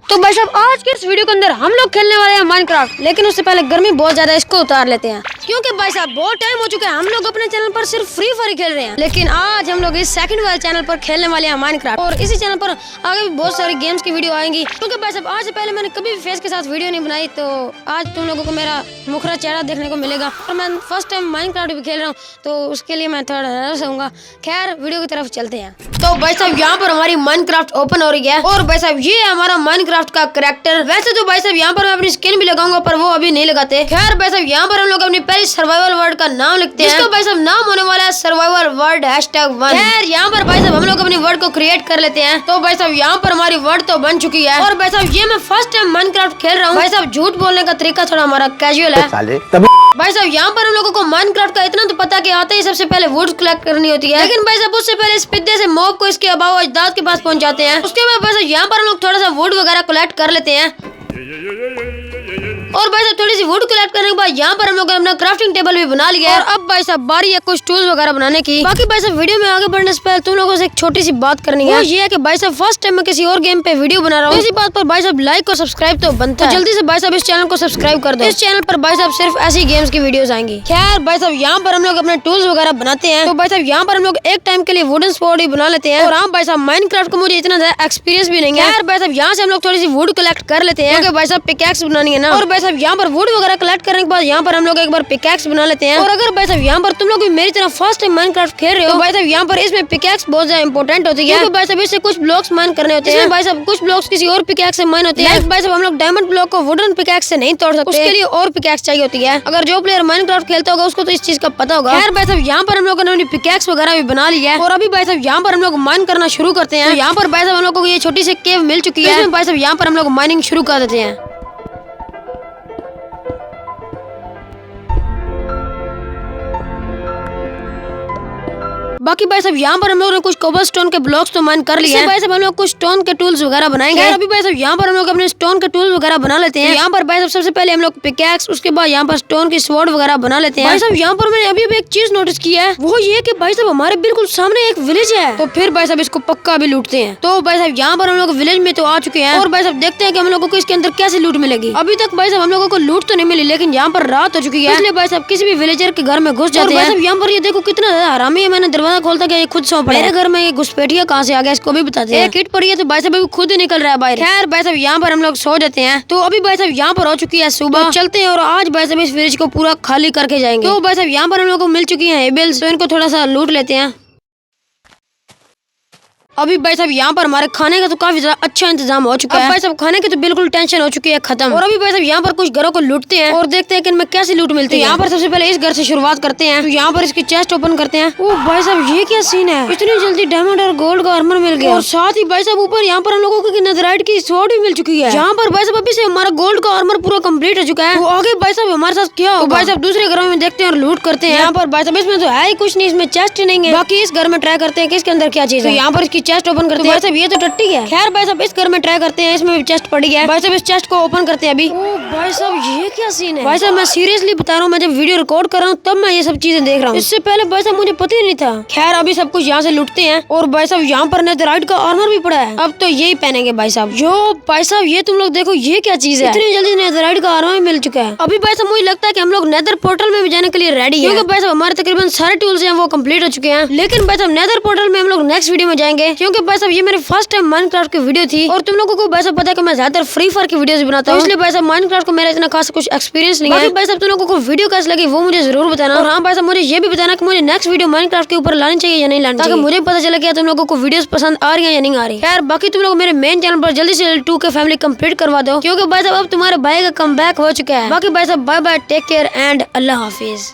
तो भाई साहब आज के इस वीडियो के अंदर हम लोग खेलने वाले हैं माइनक्राफ्ट, लेकिन उससे पहले गर्मी बहुत ज्यादा है, इसको उतार लेते हैं क्योंकि भाई साहब बहुत टाइम हो चुका है हम लोग अपने चैनल पर सिर्फ फ्री फायर खेल रहे हैं। लेकिन आज हम लोग इस सेकंड वाले चैनल पर खेलने वाले हैं माइनक्राफ्ट, और इसी चैनल पर आगे भी बहुत सारी गेम्स की वीडियो आएंगी। क्योंकि भाई साहब आज से पहले मैंने कभी भी फेस के साथ वीडियो नहीं बनाई, तो आज तुम लोगों को मेरा मुखरा चेहरा देखने को मिलेगा। और मैं फर्स्ट टाइम माइनक्राफ्ट भी खेल रहा हूँ, तो उसके लिए मैं थोड़ा नर्वस होऊंगा। खैर वीडियो की तरफ चलते हैं। तो भाई साहब यहाँ पर हमारी माइनक्राफ्ट ओपन हो रही है, और भाई साहब ये है हमारा माइनक्राफ्ट का कैरेक्टर। वैसे तो भाई साहब यहाँ पर मैं अपनी स्किन भी लगाऊंगा, पर वो अभी नहीं लगाते। खैर भाई साहब यहाँ पर हम लोग अपनी पहली सर्वाइवल वर्ड का नाम लिखते हैं, जिसका भाई साहब नाम होने वाला है सर्वाइवल वर्ड #1। खैर यहाँ पर भाई साहब हम लोग अपनी वर्ड को क्रिएट कर लेते हैं। तो भाई साहब यहाँ पर हमारी वर्ड तो बन चुकी है, और भाई साहब ये मैं फर्स्ट टाइम माइनक्राफ्ट खेल रहा हूँ। भाई साहब झूठ बोलने का तरीका थोड़ा हमारा कैजुअल है। भाई साहब यहाँ पर हम लोगों को माइनक्राफ्ट का इतना तो पता कि आते ही सबसे पहले वुड कलेक्ट करनी होती है, लेकिन भाई साहब उससे पहले इस पिद्दे से मॉब को इसके अबाव अजदाद के पास पहुंचाते हैं। उसके बाद भाई साहब यहाँ पर हम लोग थोड़ा सा वुड वगैरह कलेक्ट कर लेते हैं, और भाई साहब थोड़ी सी वुड कलेक्ट करने के बाद यहाँ पर हम लोग अपना क्राफ्टिंग टेबल भी बना लिया है। और अब भाई साहब बारी है कुछ टूल्स वगैरह बनाने की। बाकी भाई साहब वीडियो में आगे बढ़ने से पहले तुम लोगों से एक छोटी सी बात करनी है, ये है कि भाई साहब फर्स्ट टाइम मैं किसी और गेम पे वीडियो बना रहा हूँ, इसी बात पर भाई साहब लाइक और सब्सक्राइब तो बनता है। जल्दी से भाई साहब इस चैनल को सब्सक्राइब कर दो। इस चैनल पर भाई साहब सिर्फ ऐसी गेम्स की वीडियोस आएंगी। खैर भाई साहब यहाँ पर हम लोग अपने टूल्स वगैरह बनाते हैं। तो भाई साहब यहाँ पर हम लोग एक टाइम के लिए वुडन स्वॉर्ड ही बना लेते हैं। और हाँ भाई साहब माइनक्राफ्ट को मुझे इतना ज्यादा एक्सपीरियंस भी नहीं है। खैर भाई साहब यहाँ से हम लोग थोड़ी सी वुड कलेक्ट कर लेते हैं, क्योंकि भाई साहब पिकैक्स बनानी है ना। और भाई साहब यहाँ पर वुड वगैरह कलेक्ट करने के बाद यहाँ पर हम लोग एक बार पिकैक्स बना लेते हैं। और अगर भाई साहब यहाँ पर तुम लोग भी मेरी तरह फर्स्ट टाइम माइनक्राफ्ट खेल रहे हो, तो भाई साहब यहाँ पर इसमें पिकैक्स बहुत ज्यादा इंपॉर्टेंट होती है, क्योंकि भाई साहब इससे कुछ ब्लॉक्स माइन करने होते हैं। भाई साहब कुछ ब्लॉक्स किसी और पिकैक्स से माइन होते हैं। भाई साहब हम लोग डायमंड ब्लॉक को वुडन पिकैक्स से नहीं तोड़ सकते, उसके लिए और पिकैक्स चाहिए होती है। अगर जो प्लेयर माइनक्राफ्ट खेलता होगा उसको तो इस चीज का पता होगा। खैर भाई साहब यहाँ पर हम लोगों ने अपनी पिकैक्स वगैरह भी बना ली है, और अभी भाई साहब यहाँ पर हम लोग माइन करना शुरू करते हैं। यहाँ पर भाई साहब हम लोगों को ये छोटी सी केव मिल चुकी है। भाई साहब यहाँ पर हम लोग माइनिंग शुरू कर देते हैं। बाकी भाई साहब यहाँ पर हम लोग ने कुछ कोबलस्टोन के ब्लॉक्स तो माइन कर लिए हैं। भाई साहब हम लोग कुछ स्टोन के टूल्स वगैरह बनाएंगे। अभी भाई साहब यहाँ पर हम लोग अपने स्टोन के टूल्स वगैरह बना लेते हैं। यहाँ पर भाई साहब सबसे पहले हम लोग पिकैक्स, उसके बाद यहाँ पर स्टोन की स्वॉर्ड वगैरह बना लेते हैं। भाई साहब यहाँ पर मैंने अभी एक चीज नोटिस की है, वो ये कि भाई साहब हमारे बिल्कुल सामने एक विलेज है। तो फिर भाई साहब इसको पक्का भी लूटते हैं। तो भाई साहब यहाँ पर हम लोग विलेज में तो आ चुके हैं, और भाई साहब देखते हैं कि हम लोगों को इसके अंदर कैसे लूट मिलेगी। अभी तक भाई साहब हम लोगों को लूट तो नहीं मिली, लेकिन यहाँ पर रात हो चुकी है, इसलिए भाई साहब किसी भी विलेजर के घर में घुस जाते हैं। यहाँ पर ये देखो कितना हरामी है, मैंने दरवाजा खोलता गया खुद मेरे घर में ये घुसपैठिया कहाँ से आ गया, इसको भी बताते हैं। किट पड़ी है तो भाई साहब अभी खुद ही निकल रहा है बाहर। खैर भाई साहब यहाँ पर हम लोग सो जाते हैं। तो अभी भाई साहब यहाँ पर हो चुकी है सुबह, तो चलते हैं और आज भाई साहब इस विलेज को पूरा खाली करके जाएंगे। तो भाई साहब यहाँ पर हम लोग को मिल चुकी है एबल्स, तो इनको थोड़ा सा लूट लेते हैं। अभी भाई साहब यहाँ पर हमारे खाने का तो काफी ज्यादा अच्छा इंतजाम हो चुका है। भाई साहब खाने की तो बिल्कुल टेंशन हो चुकी है खत्म। और अभी भाई साहब यहाँ पर कुछ घरों को लूटते हैं और देखते हैं कि इनमें कैसी लूट मिलती है। यहाँ पर सबसे पहले इस घर से शुरुआत करते हैं। तो यहाँ पर इसकी चेस्ट ओपन करते हैं। ओ भाई साहब ये क्या सीन है, इतनी जल्दी डायमंड और गोल्ड का आर्मर मिल गया, और साथ ही भाई साहब ऊपर यहाँ पर हम लोगों को नेथराइट की स्वॉर्ड भी मिल चुकी है। यहाँ पर भाई साहब अभी से हमारा गोल्ड का आर्मर पूरा कंप्लीट हो चुका है। तो आगे भाई साहब हमारे साथ क्या होगा, भाई साहब दूसरे घरों में देखते हैं और लूट करते हैं। यहाँ पर भाई साहब इसमें तो है ही कुछ नहीं, इसमें चेस्ट ही नहीं है। बाकी इस घर में ट्राई करते हैं कि इसके अंदर क्या चीज है। यहाँ पर इसकी चेस्ट ओपन करते हैं। ये तो टट्टी है। खैर भाई साहब इस घर में ट्राई करते हैं, इसमें भी चेस्ट पड़ी है। भाई साहब इस चेस्ट को ओपन करते हैं अभी। ओ भाई साहब ये क्या सीन है, भाई साहब मैं सीरियसली बता रहा हूँ, मैं जब वीडियो रिकॉर्ड कर रहा हूँ तब मैं ये सब चीजें देख रहा हूँ, इससे पहले भाई साहब मुझे पता ही नहीं था। खैर अभी सब कुछ यहाँ से लूटते हैं, और भाई साहब यहाँ पर नेथराइट का आर्मर भी पड़ा है। अब तो यही पहनेंगे भाई साहब। जो भाई साहब ये तुम लोग देखो ये क्या चीज है, इतनी जल्दी नेथराइट का आर्मर मिल चुका है। अभी भाई साहब मुझे लगता है कि हम लोग नेदर पोर्टल में भी जाने के लिए रेडी है, क्योंकि भाई साहब हमारे तकरीबन सारे टूल्स हैं वो कंप्लीट हो चुके हैं। लेकिन भाई साहब नेदर पोर्टल में हम लोग नेक्स्ट वीडियो में जाएंगे, क्योंकि भाई साहब ये मेरे फर्स्ट टाइम माइनक्राफ्ट की वीडियो थी, और तुम लोगों को भाई साहब पता है कि मैं ज्यादातर फ्री फायर की वीडियोस बनाता हूँ, इसलिए भाई साहब माइनक्राफ्ट को मेरा इतना खास कुछ एक्सपीरियंस नहीं है। भाई साहब तुम लोगों को वीडियो कैसी लगी वो मुझे जरूर बताना, और हाँ भाई साहब मुझे ये भी बताना कि मुझे नेक्स्ट वीडियो माइनक्राफ्ट के ऊपर लानी चाहिए या नहीं लानी चाहिए, ताकि मुझे पता चले कि तुम लोगों को वीडियोस पसंद आ रही है या नहीं आ रही। यार बाकी तुम लोग मेरे मेन चैनल पर जल्दी से 2K फैमिली कंप्लीट करवा दो, क्योंकि भाई साहब अब तुम्हारे भाई का कमबैक हो चुका है। बाकी भाई साहब bye bye, take care and अल्लाह हाफिज।